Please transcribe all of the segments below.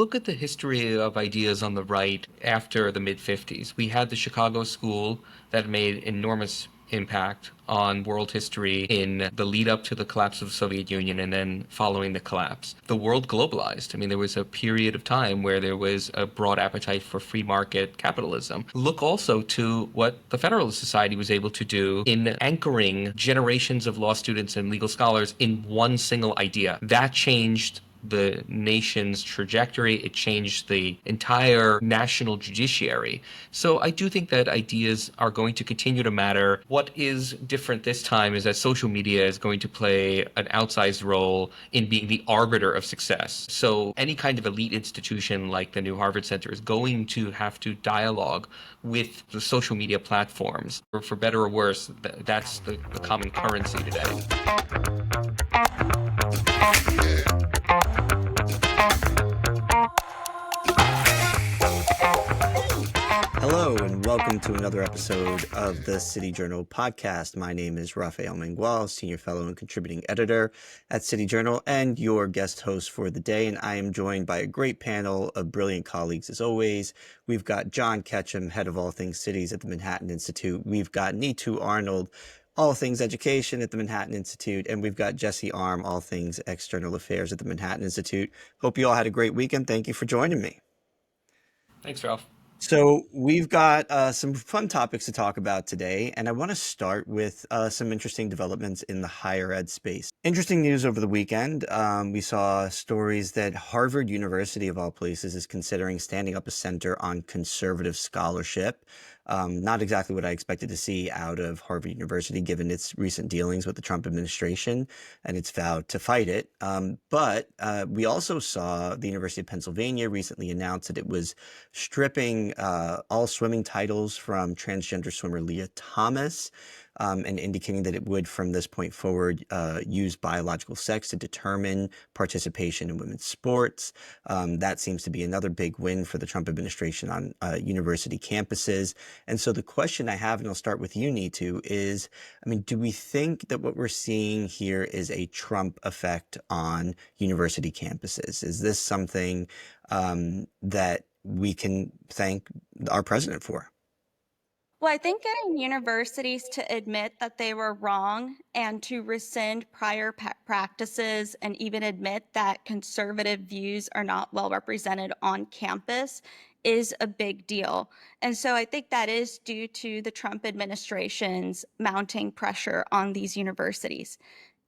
look at the history of ideas on the right after the mid-50s. We had the Chicago School that made enormous impact on world history in the lead up to the collapse of the Soviet Union and then following the collapse. The world globalized. I mean, there was a period of time where there was a broad appetite for free market capitalism. Look also to what the Federalist Society was able to do in anchoring generations of law students and legal scholars in one single idea. That changed the nation's trajectory. It changed the entire national judiciary. So I do think that ideas are going to continue to matter. What is different this time is that social media is going to play an outsized role in being the arbiter of success. So any kind of elite institution like the new Harvard Center is going to have to dialogue with the social media platforms. For better or worse, that's the common currency today. Hello and welcome to another episode of the City Journal podcast. My name is Rafael Mangual, Senior Fellow and Contributing Editor at City Journal and your guest host for the day. And I am joined by a great panel of brilliant colleagues as always. We've got John Ketcham, Head of All Things Cities at the Manhattan Institute. We've got Neetu Arnold, All Things Education at the Manhattan Institute. And we've got Jesse Arm, All Things External Affairs at the Manhattan Institute. Hope you all had a great weekend. Thank you for joining me. Thanks, Ralph. So we've got some fun topics to talk about today, and I want to start with some interesting developments in the higher ed space. Interesting news over the weekend. We saw stories that Harvard University, of all places, is considering standing up a center on conservative scholarship. Not exactly what I expected to see out of Harvard University, given its recent dealings with the Trump administration and its vow to fight it. But we also saw the University of Pennsylvania recently announce that it was stripping all swimming titles from transgender swimmer Leah Thomas, and indicating that it would, from this point forward, use biological sex to determine participation in women's sports. That seems to be another big win for the Trump administration on university campuses. And so the question I have, and I'll start with you, Neetu, is, do we think that what we're seeing here is a Trump effect on university campuses? Is this something that we can thank our president for? Well, I think getting universities to admit that they were wrong and to rescind prior practices and even admit that conservative views are not well represented on campus is a big deal. And so I think that is due to the Trump administration's mounting pressure on these universities.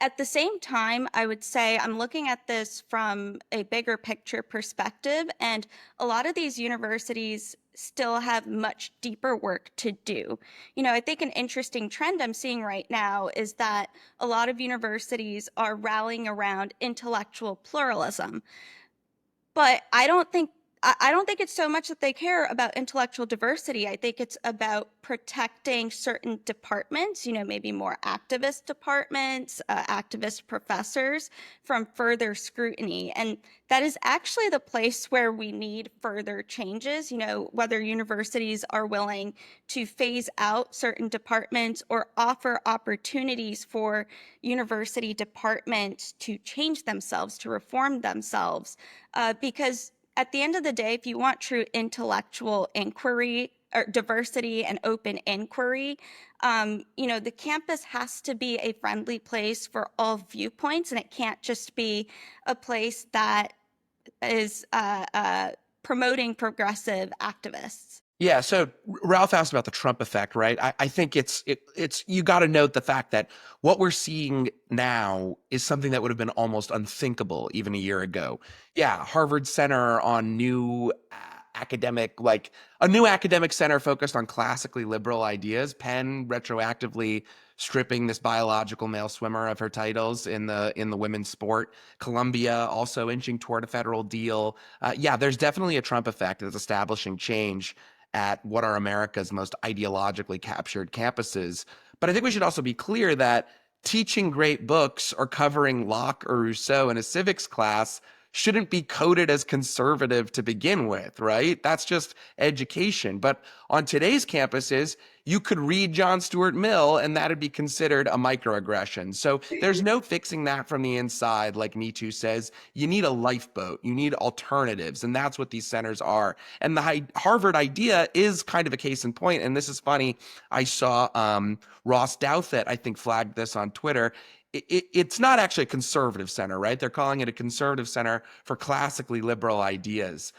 At the same time, I would say I'm looking at this from a bigger picture perspective, and a lot of these universities still have much deeper work to do. I think an interesting trend I'm seeing right now is that a lot of universities are rallying around intellectual pluralism. But I don't think it's so much that they care about intellectual diversity. I think it's about protecting certain departments, maybe more activist departments, activist professors from further scrutiny. And that is actually the place where we need further changes, whether universities are willing to phase out certain departments or offer opportunities for university departments to change themselves, to reform themselves, because at the end of the day, if you want true intellectual inquiry or diversity and open inquiry, the campus has to be a friendly place for all viewpoints, and it can't just be a place that is promoting progressive activists. Yeah, so Ralph asked about the Trump effect, right? I think it's you got to note the fact that what we're seeing now is something that would have been almost unthinkable even a year ago. Yeah, Harvard Center on new academic, like a new academic center focused on classically liberal ideas. Penn retroactively stripping this biological male swimmer of her titles in the women's sport. Columbia also inching toward a federal deal. Yeah, there's definitely a Trump effect that's establishing change at what are America's most ideologically captured campuses. But I think we should also be clear that teaching great books or covering Locke or Rousseau in a civics class shouldn't be coded as conservative to begin with, right? That's just education. But on today's campuses, you could read John Stuart Mill and that'd be considered a microaggression. So there's no fixing that from the inside, like Neetu says. You need a lifeboat, you need alternatives, and that's what these centers are. And the Harvard idea is kind of a case in point. And this is funny. I saw Ross Douthat, I think, flagged this on Twitter. It's not actually a conservative center, right? They're calling it a conservative center for classically liberal ideas,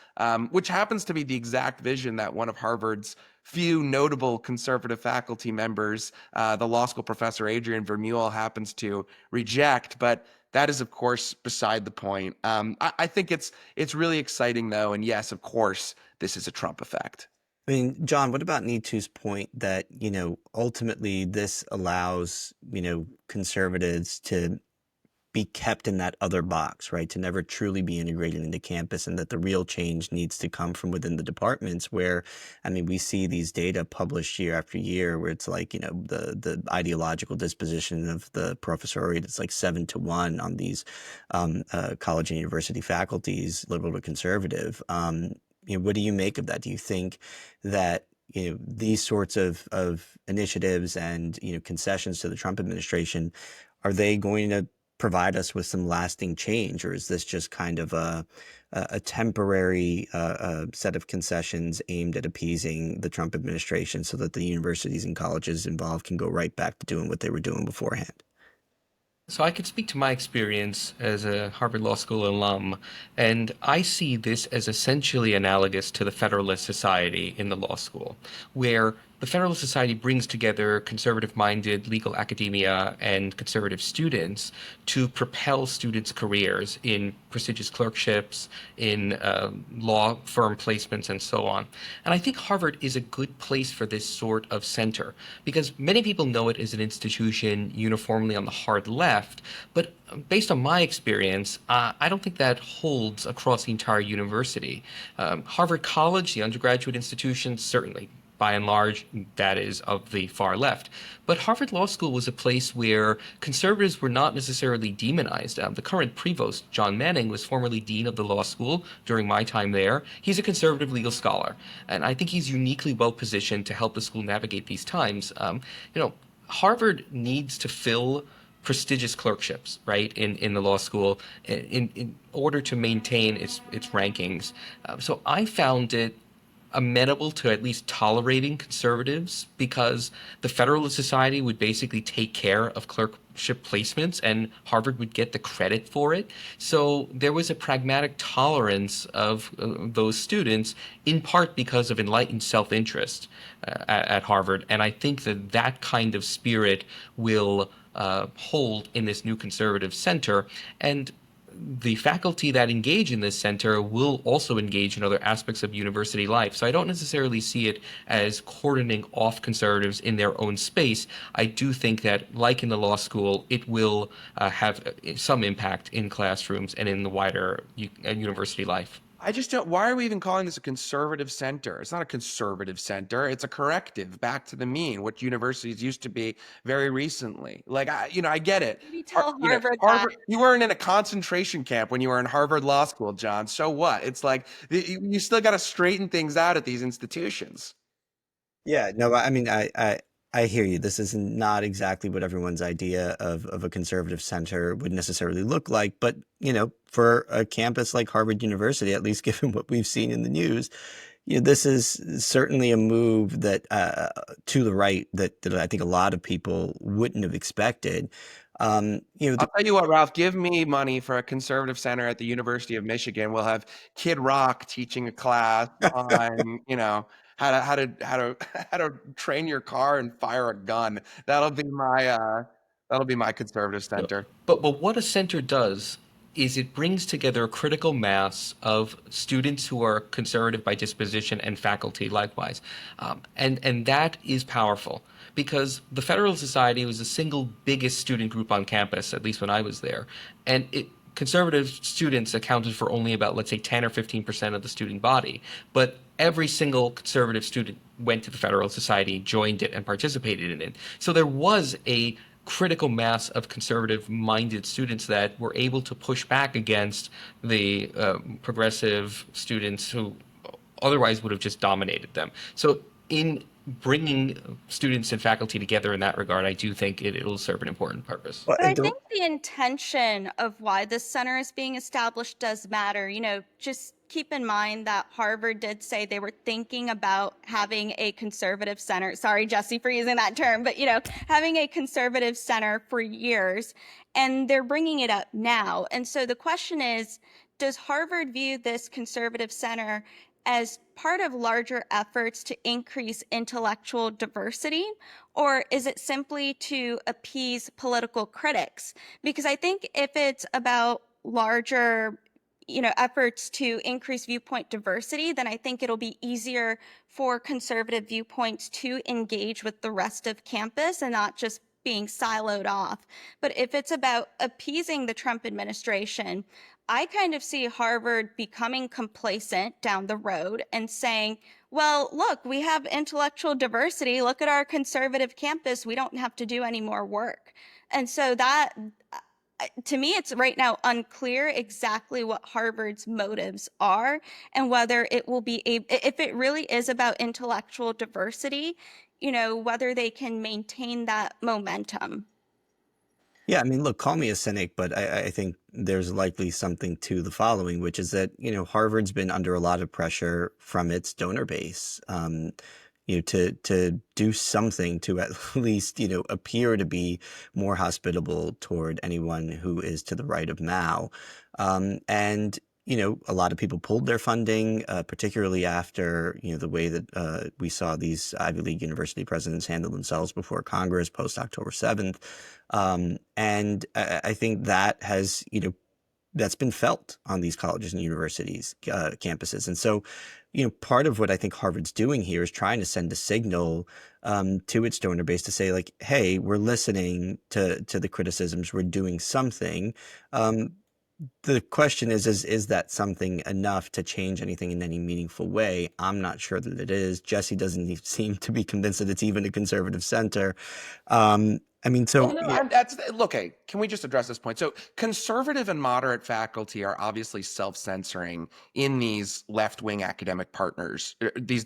which happens to be the exact vision that one of Harvard's few notable conservative faculty members, the law school professor Adrian Vermeule, happens to reject. But that is, of course, beside the point. I think it's really exciting, though. And yes, of course, this is a Trump effect. I mean, John, what about Neetu's point that, ultimately this allows, conservatives to be kept in that other box, right? To never truly be integrated into campus, and that the real change needs to come from within the departments where, I mean, we see these data published year after year where it's like, the ideological disposition of the professoriate, it's like 7-1 on these college and university faculties, liberal to conservative. What do you make of that? Do you think that these sorts of initiatives and concessions to the Trump administration, are they going to provide us with some lasting change, or is this just kind of a temporary set of concessions aimed at appeasing the Trump administration so that the universities and colleges involved can go right back to doing what they were doing beforehand? So I could speak to my experience as a Harvard Law School alum, and I see this as essentially analogous to the Federalist Society in the law school, where the Federalist Society brings together conservative-minded legal academia and conservative students to propel students' careers in prestigious clerkships, in law firm placements, and so on. And I think Harvard is a good place for this sort of center, because many people know it as an institution uniformly on the hard left, but based on my experience, I don't think that holds across the entire university. Harvard College, the undergraduate institution, certainly by and large, that is of the far left. But Harvard Law School was a place where conservatives were not necessarily demonized. The current provost, John Manning, was formerly dean of the law school during my time there. He's a conservative legal scholar, and I think he's uniquely well positioned to help the school navigate these times. Harvard needs to fill prestigious clerkships, right, in the law school in order to maintain its rankings. So I found it amenable to at least tolerating conservatives because the Federalist Society would basically take care of clerkship placements and Harvard would get the credit for it. So there was a pragmatic tolerance of those students, in part because of enlightened self-interest at Harvard. And I think that kind of spirit will hold in this new conservative center. And the faculty that engage in this center will also engage in other aspects of university life. So I don't necessarily see it as cordoning off conservatives in their own space. I do think that, like in the law school, it will have some impact in classrooms and in the wider university life. I just don't. Why are we even calling this a conservative center? It's not a conservative center. It's a corrective back to the mean, what universities used to be very recently. Like, I get it. Maybe tell Harvard, Harvard you weren't in a concentration camp when you were in Harvard Law School, John. So what? It's like you still got to straighten things out at these institutions. Yeah, no, I mean, I hear you. This is not exactly what everyone's idea of a conservative center would necessarily look like. But, for a campus like Harvard University, at least given what we've seen in the news, this is certainly a move that to the right that I think a lot of people wouldn't have expected. I'll tell you what, Ralph, give me money for a conservative center at the University of Michigan. We'll have Kid Rock teaching a class on, how to train your car and fire a gun. That'll be my conservative center. But what a center does is it brings together a critical mass of students who are conservative by disposition and faculty likewise. And that is powerful because the Federalist Society was the single biggest student group on campus, at least when I was there. And conservative students accounted for only about, let's say, 10 or 15% of the student body. But every single conservative student went to the Federalist Society, joined it, and participated in it. So there was a critical mass of conservative-minded students that were able to push back against the progressive students who otherwise would have just dominated them. So in bringing students and faculty together in that regard, I do think it'll serve an important purpose. Well, But I think the intention of why this center is being established does matter. Just keep in mind that Harvard did say they were thinking about having a conservative center. Sorry, Jesse, for using that term, but having a conservative center for years, and they're bringing it up now. And so the question is, does Harvard view this conservative center as part of larger efforts to increase intellectual diversity, or is it simply to appease political critics? Because I think if it's about larger efforts to increase viewpoint diversity, then I think it'll be easier for conservative viewpoints to engage with the rest of campus and not just being siloed off. But if it's about appeasing the Trump administration, I kind of see Harvard becoming complacent down the road and saying, well, look, we have intellectual diversity. Look at our conservative campus. We don't have to do any more work. And so that, to me, it's right now unclear exactly what Harvard's motives are and whether it will be, if it really is about intellectual diversity, whether they can maintain that momentum. Yeah, I mean, look, call me a cynic, but I think there's likely something to the following, which is that, Harvard's been under a lot of pressure from its donor base, to do something to at least, appear to be more hospitable toward anyone who is to the right of Mao. And a lot of people pulled their funding, particularly after, the way that we saw these Ivy League university presidents handle themselves before Congress post October 7th. And I think that has, that's been felt on these colleges and universities, campuses. And so, part of what I think Harvard's doing here is trying to send a signal to its donor base to say, like, hey, we're listening to the criticisms, we're doing something. The question is that something enough to change anything in any meaningful way? I'm not sure that it is. Jesse doesn't seem to be convinced that it's even a conservative center. I mean, so Well, no, look, hey, can we just address this point? So conservative and moderate faculty are obviously self-censoring in these left-wing academic partners, these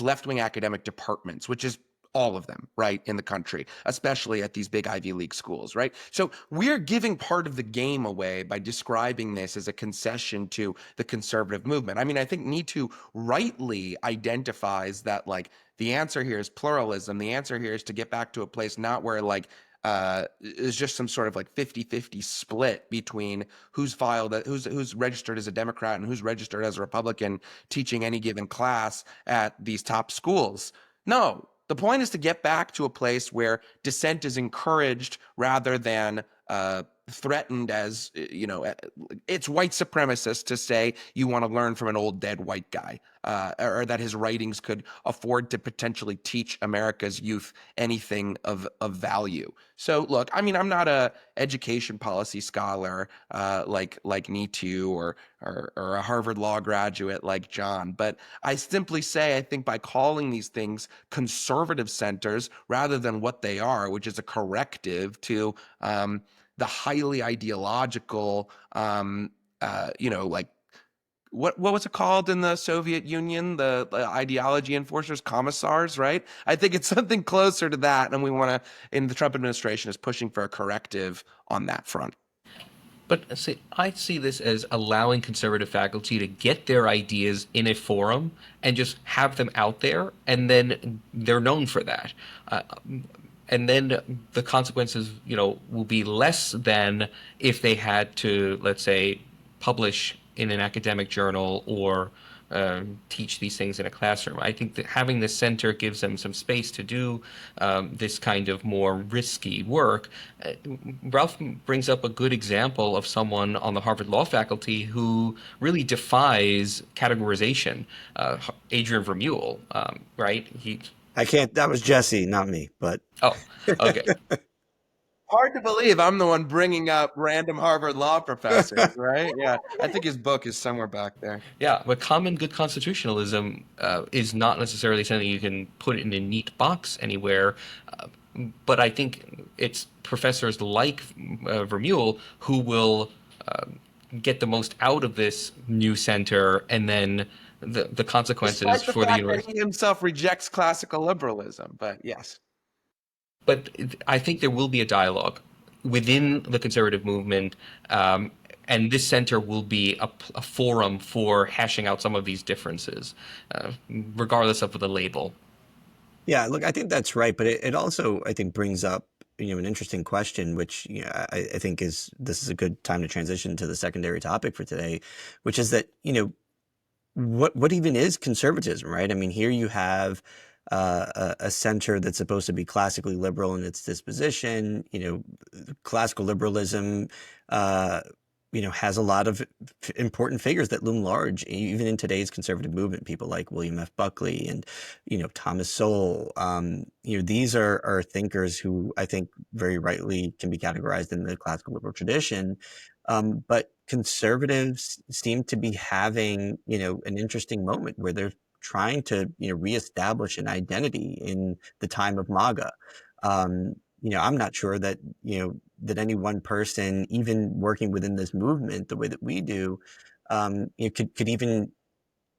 left-wing academic departments, which is all of them, right, in the country, especially at these big Ivy League schools, right? So we're giving part of the game away by describing this as a concession to the conservative movement. I mean, I think Neetu rightly identifies that, like, the answer here is pluralism. The answer here is to get back to a place not where, like, is just some sort of like 50-50 split between who's registered as a Democrat and who's registered as a Republican teaching any given class at these top schools. No, the point is to get back to a place where dissent is encouraged rather than threatened as, it's white supremacist to say you want to learn from an old dead white guy, or that his writings could afford to potentially teach America's youth anything of value. So look, I mean, I'm not a education policy scholar like Neetu or a Harvard Law graduate like John, but I simply say, I think by calling these things conservative centers rather than what they are, which is a corrective to the highly ideological, like what was it called in the Soviet Union? The ideology enforcers, commissars, right? I think it's something closer to that, and we want to. And the Trump administration is pushing for a corrective on that front. But see, I see this as allowing conservative faculty to get their ideas in a forum and just have them out there, and then they're known for that. And then the consequences, will be less than if they had to, let's say, publish in an academic journal or teach these things in a classroom. I think that having this center gives them some space to do this kind of more risky work. Ralph brings up a good example of someone on the Harvard Law faculty who really defies categorization. Adrian Vermeule, right? I can't. That was Jesse, not me. But oh, okay. Hard to believe I'm the one bringing up random Harvard Law professors, right? Yeah, I think his book is somewhere back there. Yeah, but common good constitutionalism is not necessarily something you can put in a neat box anywhere. But I think it's professors like Vermeule who will get the most out of this new center, and then the consequences Despite the for the fact that university. he himself rejects classical liberalism, but yes. But I think there will be a dialogue within the conservative movement, and this center will be a forum for hashing out some of these differences, regardless of the label. Yeah, look, I think that's right, but it also, I think, brings up, an interesting question, which, I think this is a good time to transition to the secondary topic for today, which is that, what even is conservatism, right? I mean, here you have a center that's supposed to be classically liberal in its disposition. Classical liberalism, uh, has a lot of important figures that loom large, even in today's conservative movement. People like William F. Buckley and, Thomas Sowell. These are thinkers who I think very rightly can be categorized in the classical liberal tradition. But conservatives seem to be having, an interesting moment where they're trying to, reestablish an identity in the time of MAGA. I'm not sure that, that any one person, even working within this movement the way that we do, could even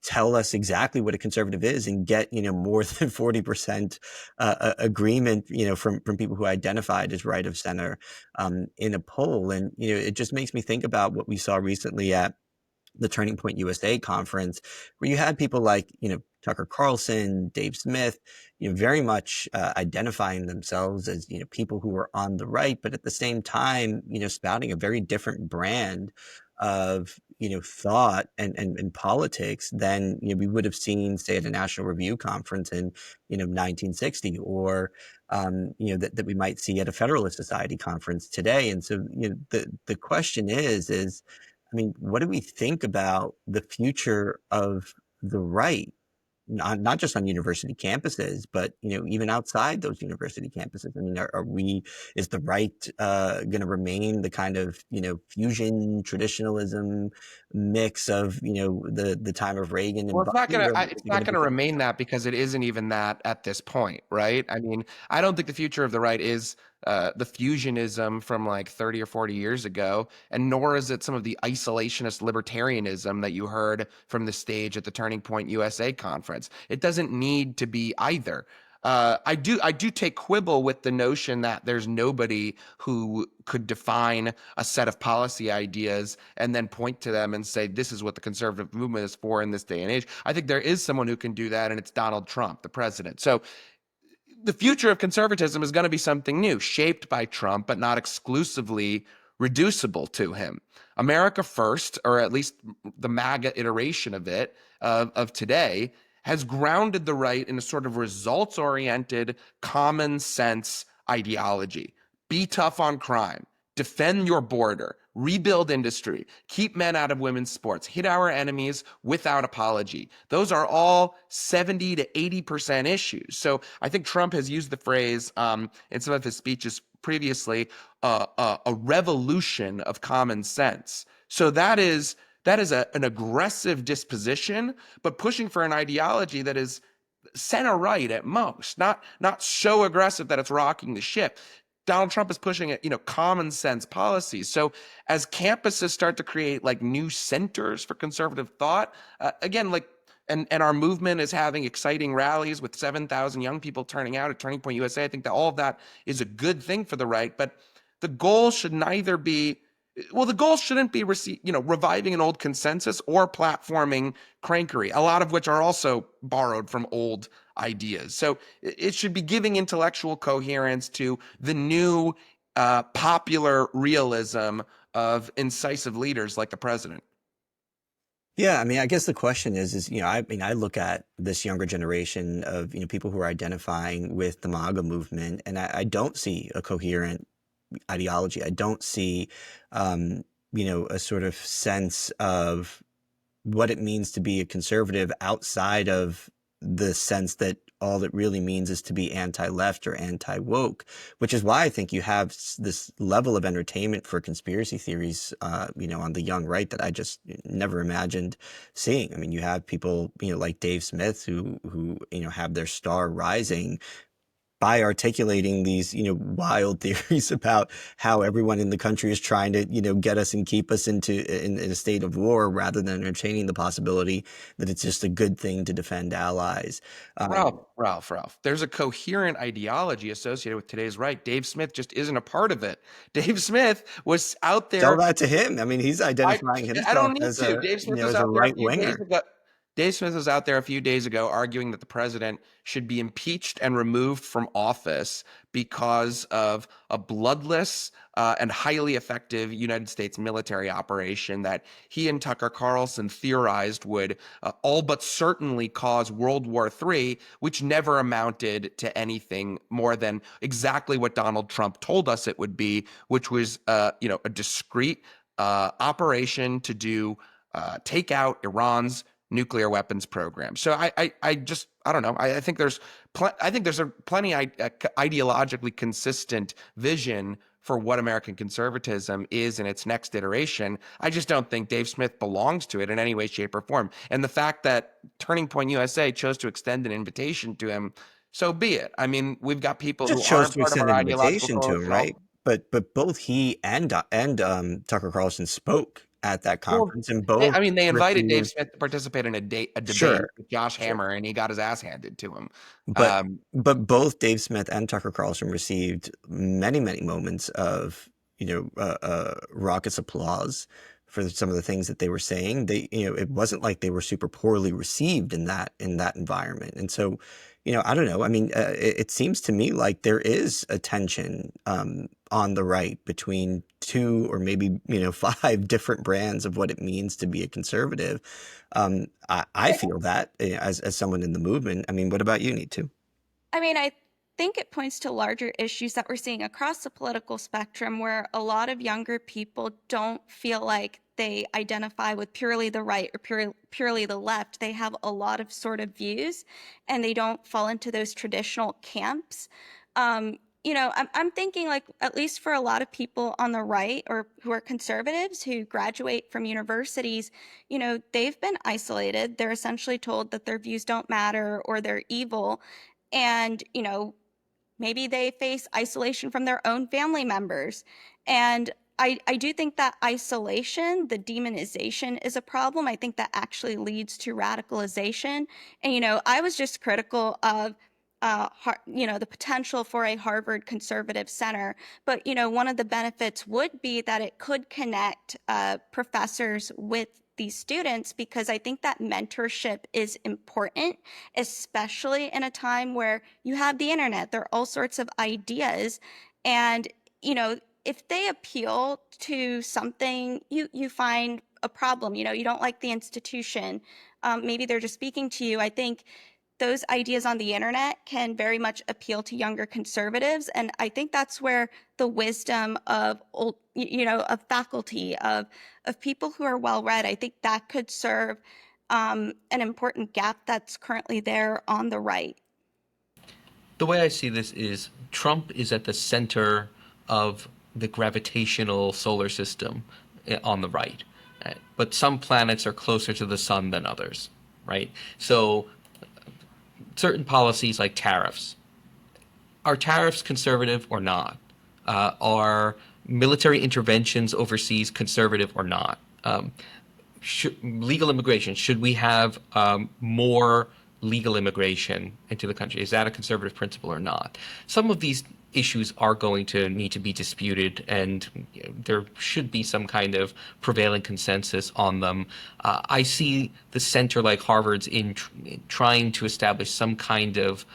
tell us exactly what a conservative is and get, more than 40% agreement, from people who identified as right of center in a poll. And, it just makes me think about what we saw recently at the Turning Point USA conference, where you had people like, Tucker Carlson, Dave Smith, very much identifying themselves as, people who were on the right, but at the same time, spouting a very different brand of, thought and politics than, we would have seen, say, at a National Review conference in, 1960, or, that we might see at a Federalist Society conference today. And so, the question is, I mean, what do we think about the future of the right? Not just on university campuses, but, even outside those university campuses. I mean, is the right going to remain the kind of, fusion traditionalism mix of, the time of Reagan and Well, Buckley, or is it's it going not to be gonna something remain different? that because it isn't even that at this point, right? I mean, I don't think the future of the right is the fusionism from like 30 or 40 years ago, and nor is it some of the isolationist libertarianism that you heard from the stage at the Turning Point USA conference. It doesn't need to be either. I do take quibble with the notion that there's nobody who could define a set of policy ideas and then point to them and say, this is what the conservative movement is for in this day and age. I think there is someone who can do that, and it's Donald Trump, the president. So the future of conservatism is going to be something new, shaped by Trump, but not exclusively reducible to him. America First, or at least the MAGA iteration of it, of today, has grounded the right in a sort of results oriented, common sense ideology. Be tough on crime, defend your border, rebuild industry, keep men out of women's sports, hit our enemies without apology. Those are all 70 to 80% issues. So I think Trump has used the phrase in some of his speeches previously, a revolution of common sense. So that is an aggressive disposition, but pushing for an ideology that is center right at most, not so aggressive that it's rocking the ship. Donald Trump is pushing it, common sense policies. So as campuses start to create like new centers for conservative thought, again, like and our movement is having exciting rallies with 7,000 young people turning out at Turning Point USA. I think that all of that is a good thing for the right, but the goal should neither be the goal shouldn't be reviving an old consensus or platforming crankery, a lot of which are also borrowed from old ideas. So it should be giving intellectual coherence to the new popular realism of incisive leaders like the president. Yeah, I mean, I guess the question is, I mean, I look at this younger generation of, people who are identifying with the MAGA movement, and I don't see a coherent ideology. I don't see, a sort of sense of what it means to be a conservative outside of the sense that all it really means is to be anti-left or anti-woke, which is why I think you have this level of entertainment for conspiracy theories, on the young right that I just never imagined seeing. I mean, you have people, like Dave Smith who, have their star rising by articulating these, wild theories about how everyone in the country is trying to, get us and keep us in a state of war, rather than entertaining the possibility that it's just a good thing to defend allies. Ralph. There's a coherent ideology associated with today's right. Dave Smith just isn't a part of it. Dave Smith was out Tell there. that to him. I mean, he's identifying I himself don't need as to. Dave Smith was as a out there a right few days winger. ago. Dave Smith was out there a few days ago arguing that the president should be impeached and removed from office because of a bloodless and highly effective United States military operation that he and Tucker Carlson theorized would all but certainly cause World War III, which never amounted to anything more than exactly what Donald Trump told us it would be, which was a discrete operation to take out Iran's nuclear weapons program. So I don't know. I think there's a plenty ideologically consistent vision for what American conservatism is in its next iteration. I just don't think Dave Smith belongs to it in any way, shape, or form. And the fact that Turning Point USA chose to extend an invitation to him, so be it. I mean, we've got people who Just chose aren't to part of extend our an ideological invitation to him, coalition. right? But both he and Tucker Carlson spoke at that Well, conference, and both they invited Dave received. Smith to participate in a debate Sure, with Josh sure. Hammer, and he got his ass handed to him. But Um, but both Dave Smith and Tucker Carlson received many, many moments of, raucous applause for some of the things that they were saying. It wasn't like they were super poorly received in that environment. And so, I don't know. I mean, it seems to me like there is a tension on the right between two or maybe, five different brands of what it means to be a conservative. I feel that, as someone in the movement. I mean, what about you, Neetu? I mean, I think it points to larger issues that we're seeing across the political spectrum where a lot of younger people don't feel like they identify with purely the right or purely the left. They have a lot of sort of views and they don't fall into those traditional camps. I'm thinking like, at least for a lot of people on the right or who are conservatives who graduate from universities, they've been isolated. They're essentially told that their views don't matter or they're evil. And, maybe they face isolation from their own family members. And I do think that isolation, the demonization, is a problem. I think that actually leads to radicalization. And, I was just critical of, the potential for a Harvard conservative center. But, one of the benefits would be that it could connect professors with these students, because I think that mentorship is important, especially in a time where you have the internet. There are all sorts of ideas. And, if they appeal to something, you find a problem, you don't like the institution. Maybe they're just speaking to you. I think those ideas on the internet can very much appeal to younger conservatives. And I think that's where the wisdom of old, of faculty, of people who are well read, I think that could serve an important gap that's currently there on the right. The way I see this is Trump is at the center of the gravitational solar system on the right. But some planets are closer to the sun than others, right? So certain policies like tariffs. Are tariffs conservative or not? Are military interventions overseas conservative or not? Legal immigration, should we have more legal immigration into the country? Is that a conservative principle or not? Some of these issues are going to need to be disputed, and there should be some kind of prevailing consensus on them. I see the center like Harvard's in trying to establish some kind of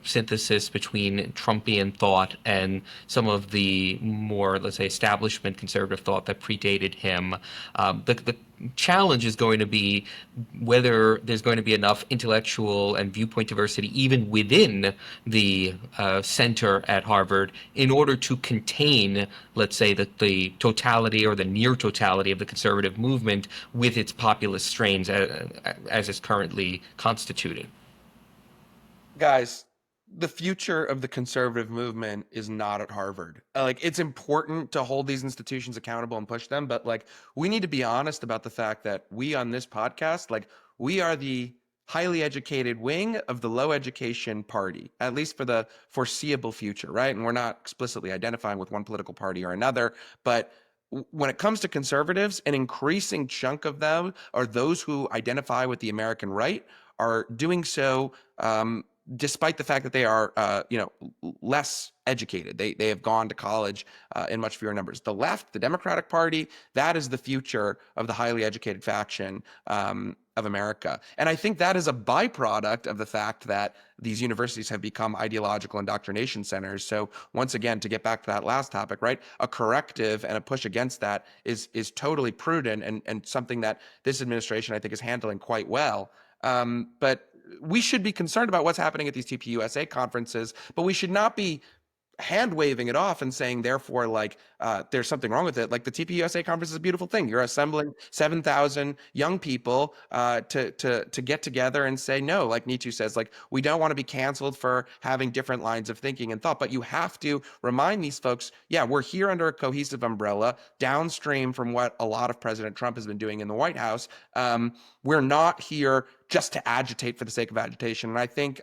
synthesis between Trumpian thought and some of the more, let's say, establishment conservative thought that predated him. The challenge is going to be whether there's going to be enough intellectual and viewpoint diversity even within the center at Harvard in order to contain, let's say, the totality or the near totality of the conservative movement with its populist strains as is currently constituted. Guys, the future of the conservative movement is not at Harvard. Like, it's important to hold these institutions accountable and push them, but like, we need to be honest about the fact that we on this podcast, like, we are the highly educated wing of the low education party, at least for the foreseeable future, right? And we're not explicitly identifying with one political party or another, but when it comes to conservatives, an increasing chunk of them are those who identify with the American right are doing so despite the fact that they are, less educated. They have gone to college in much fewer numbers. The left, the Democratic Party, that is the future of the highly educated faction of America. And I think that is a byproduct of the fact that these universities have become ideological indoctrination centers. So once again, to get back to that last topic, right, a corrective and a push against that is totally prudent and something that this administration, I think, is handling quite well. But we should be concerned about what's happening at these TPUSA conferences, but we should not be hand waving it off and saying, therefore, like, there's something wrong with it. Like, the TPUSA conference is a beautiful thing. You're assembling 7,000 young people to get together and say, no, like Neetu says, like, we don't want to be canceled for having different lines of thinking and thought, but you have to remind these folks, yeah, we're here under a cohesive umbrella, downstream from what a lot of President Trump has been doing in the White House. We're not here just to agitate for the sake of agitation. And I think,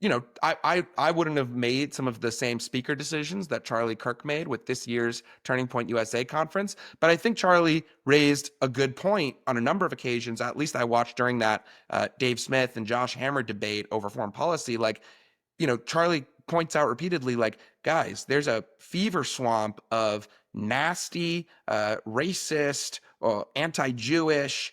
I wouldn't have made some of the same speaker decisions that Charlie Kirk made with this year's Turning Point USA conference. But I think Charlie raised a good point on a number of occasions. At least I watched during that Dave Smith and Josh Hammer debate over foreign policy. Like, Charlie points out repeatedly, like, guys, there's a fever swamp of nasty, racist, anti-Jewish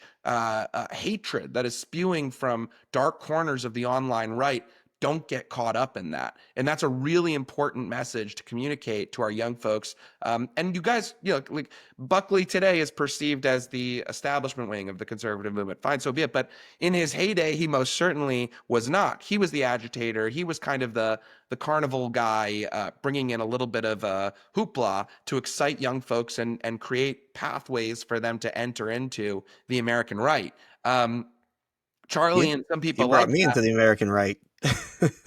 hatred that is spewing from dark corners of the online right. Don't get caught up in that. And that's a really important message to communicate to our young folks. And you guys, like Buckley today is perceived as the establishment wing of the conservative movement. Fine, so be it. But in his heyday, he most certainly was not. He was the agitator. He was kind of the carnival guy, bringing in a little bit of hoopla to excite young folks and create pathways for them to enter into the American right. Charlie and some people You brought like me that, into the American right.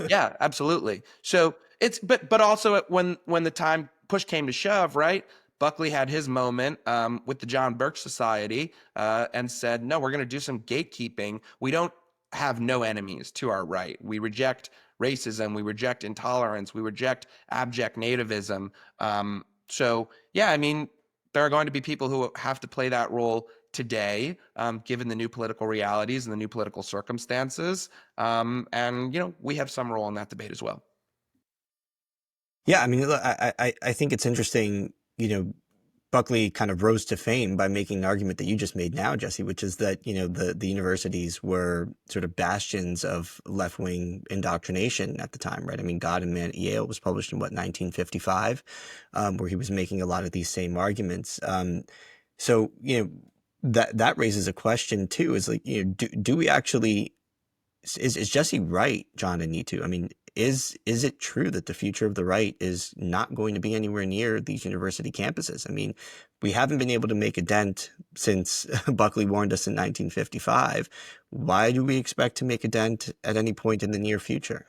yeah, absolutely. So it's but also when the time push came to shove, right? Buckley had his moment with the John Birch Society and said, no, we're going to do some gatekeeping. We don't have no enemies to our right. We reject racism. We reject intolerance. We reject abject nativism. So yeah, I mean, there are going to be people who have to play that role today, given the new political realities and the new political circumstances. And, we have some role in that debate as well. Yeah, I mean, look, I think it's interesting, Buckley kind of rose to fame by making an argument that you just made now, Jesse, which is that, the universities were sort of bastions of left-wing indoctrination at the time, right? I mean, God and Man at Yale was published in, 1955, where he was making a lot of these same arguments. So, that raises a question too, is like, do we actually, is Jesse right, John and Neetu? I mean, is it true that the future of the right is not going to be anywhere near these university campuses? I mean, we haven't been able to make a dent since Buckley warned us in 1955. Why do we expect to make a dent at any point in the near future?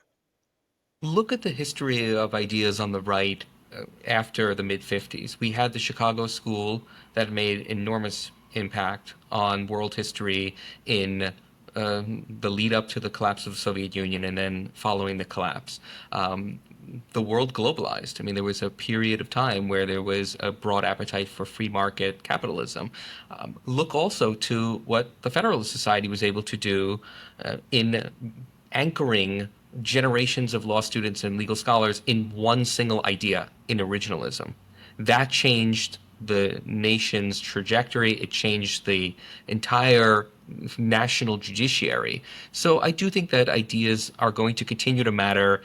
Look at the history of ideas on the right after the mid 50s. We had the Chicago School that made enormous impact on world history in the lead up to the collapse of the Soviet Union and then following the collapse. The world globalized. I mean, there was a period of time where there was a broad appetite for free market capitalism. Look also to what the Federalist Society was able to do in anchoring generations of law students and legal scholars in one single idea, in originalism. That changed the nation's trajectory. It changed the entire national judiciary. So I do think that ideas are going to continue to matter.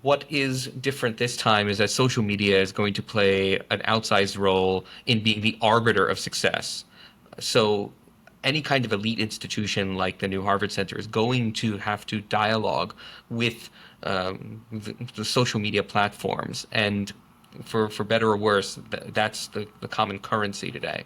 What is different this time is that social media is going to play an outsized role in being the arbiter of success. So any kind of elite institution like the new Harvard Center is going to have to dialogue with the social media platforms. And for better or worse, that's the common currency today.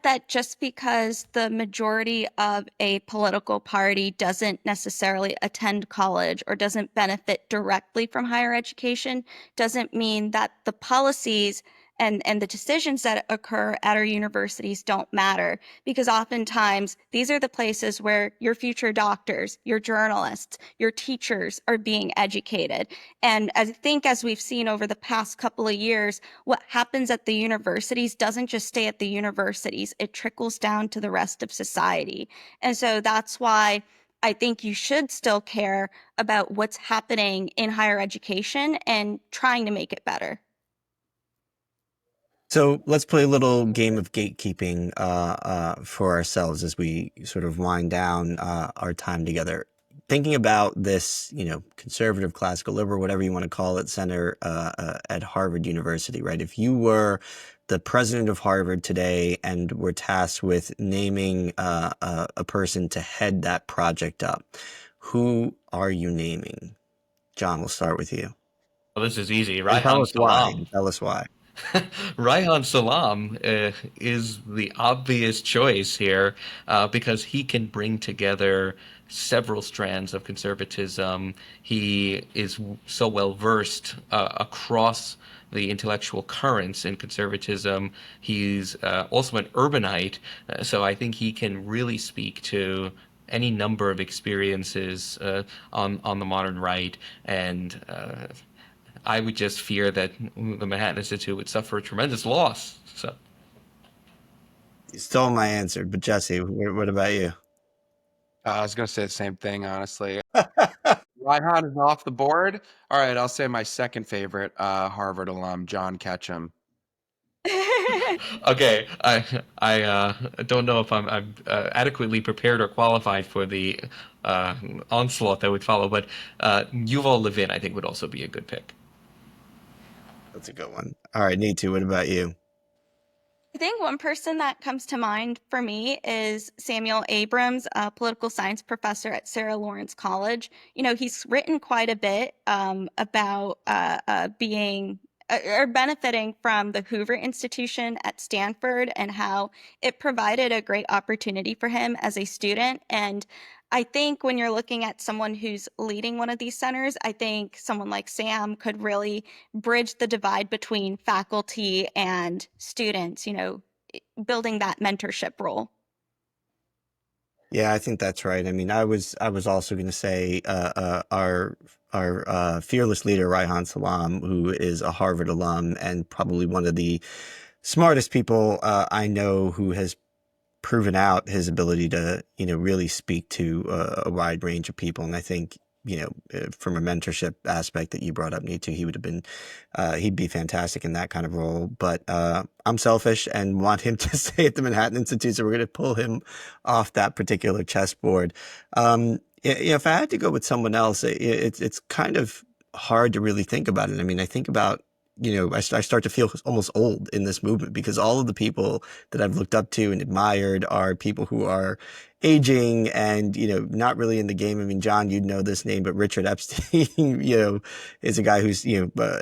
That just because the majority of a political party doesn't necessarily attend college or doesn't benefit directly from higher education doesn't mean that the policies and the decisions that occur at our universities don't matter, because oftentimes these are the places where your future doctors, your journalists, your teachers are being educated. And I think, as we've seen over the past couple of years, what happens at the universities doesn't just stay at the universities, it trickles down to the rest of society. And so that's why I think you should still care about what's happening in higher education and trying to make it better. So let's play a little game of gatekeeping for ourselves as we sort of wind down our time together. Thinking about this, conservative, classical, liberal, whatever you want to call it, center at Harvard University, right? If you were the president of Harvard today and were tasked with naming a person to head that project up, who are you naming? John, we'll start with you. Well, this is easy. And tell Raihan us why. Salam. Tell us why. Raihan Salam is the obvious choice here because he can bring together several strands of conservatism. He is so well versed across the intellectual currents in conservatism. He's also an urbanite, so I think he can really speak to any number of experiences on the modern right, and I would just fear that the Manhattan Institute would suffer a tremendous loss. So You stole my answer, but Jesse, what about you? I was going to say the same thing, honestly. Reinhardt is off the board. All right, I'll say my second favorite Harvard alum, John Ketcham. okay, I don't know if I'm adequately prepared or qualified for the onslaught that would follow, but Yuval Levin I think would also be a good pick. That's a good one. All right, Neetu, what about you? I think one person that comes to mind for me is Samuel Abrams, a political science professor at Sarah Lawrence College. He's written quite a bit about being or benefiting from the Hoover Institution at Stanford and how it provided a great opportunity for him as a student. And I think when you're looking at someone who's leading one of these centers, I think someone like Sam could really bridge the divide between faculty and students, building that mentorship role. Yeah, I think that's right. I mean, I was also going to say our fearless leader, Raihan Salam, who is a Harvard alum and probably one of the smartest people I know, who has proven out his ability to, really speak to a wide range of people. And I think, from a mentorship aspect that you brought up, Neetu, he would have been, he'd be fantastic in that kind of role. But I'm selfish and want him to stay at the Manhattan Institute, so we're going to pull him off that particular chessboard. If I had to go with someone else, it's kind of hard to really think about it. I mean, I think about, I start to feel almost old in this movement, because all of the people that I've looked up to and admired are people who are aging and, not really in the game. I mean, John, you'd know this name, but Richard Epstein, is a guy who's,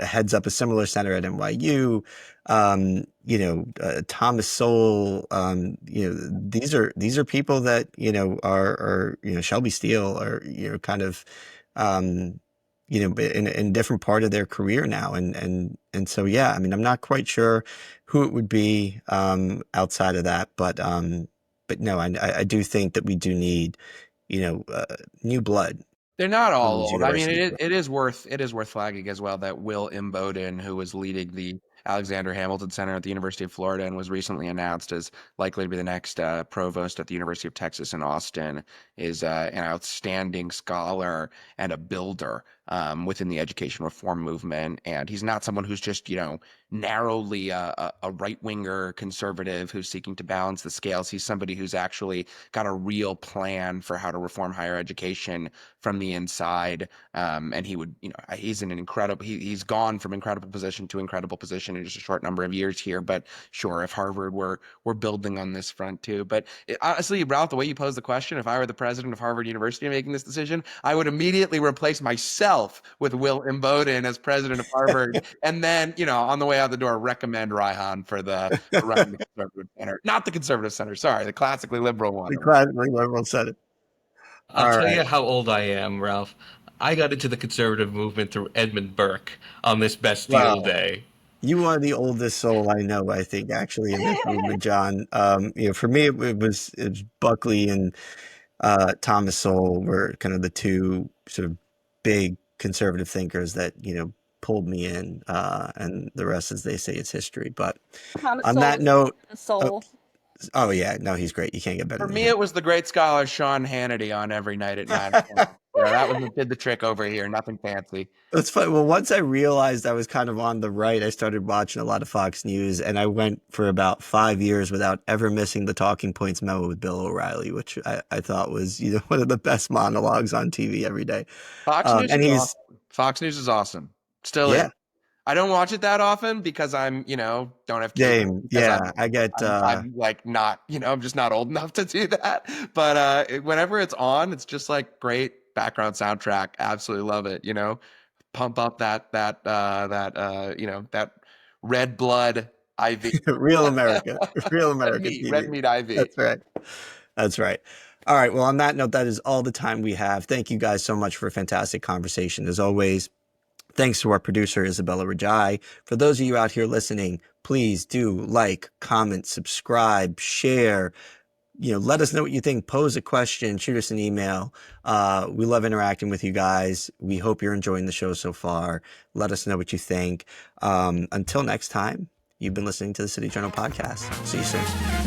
heads up a similar center at NYU. Thomas Sowell, these are people that, are Shelby Steele are, kind of, in a different part of their career now. And so, yeah, I mean, I'm not quite sure who it would be outside of that, but no, I do think that we do need, new blood. They're not on all these old. I mean, universities. it is worth flagging as well that Will Imboden, who was leading the Alexander Hamilton Center at the University of Florida and was recently announced as likely to be the next provost at the University of Texas in Austin, is an outstanding scholar and a builder within the education reform movement. And he's not someone who's just, narrowly a right-winger conservative who's seeking to balance the scales. He's somebody who's actually got a real plan for how to reform higher education from the inside. And he would, he's in an incredible, he's gone from incredible position to incredible position in just a short number of years here. But sure, if Harvard were building on this front too. But honestly, Ralph, the way you pose the question, if I were the president of Harvard University making this decision, I would immediately replace myself with Will Imboden as president of Harvard. And then, on the way out the door, recommend Raihan for running the conservative center. Not the conservative center, sorry, the classically liberal one. The classically liberal said it. I'll All tell right. you how old I am, Ralph. I got into the conservative movement through Edmund Burke on this Bastille Wow. Day. You are the oldest soul I know, I think, actually, in this movement, John. For me, it was Buckley and Thomas Sowell were kind of the two sort of big conservative thinkers that, pulled me in, and the rest, as they say, is history. But Thomas on Sowell that was note, the oh, soul. oh yeah, no, he's great. You can't get better For than me, him. it was the great scholar Sean Hannity on every night at 9 o'clock. That was what did the trick over here. Nothing fancy. That's funny. Well, once I realized I was kind of on the right, I started watching a lot of Fox News, and I went for about 5 years without ever missing the Talking Points memo with Bill O'Reilly, which I thought was one of the best monologues on TV every day. Fox News And is he's awesome. Fox News is awesome. Still yeah, is. I don't watch it that often because I'm, don't have cable Dame. because Yeah, I get I'm like not, I'm just not old enough to do that. But whenever it's on, it's just like great background soundtrack. Absolutely love it. Pump up that red blood IV. real America, real America Red TV. meat IV. That's right. That's right. All right. Well, on that note, that is all the time we have. Thank you guys so much for a fantastic conversation. As always, thanks to our producer, Isabella Rajai. For those of you out here listening, please do like, comment, subscribe, share. Let us know what you think. Pose a question, shoot us an email. We love interacting with you guys. We hope you're enjoying the show so far. Let us know what you think. Until next time, you've been listening to the City Journal podcast. See you soon.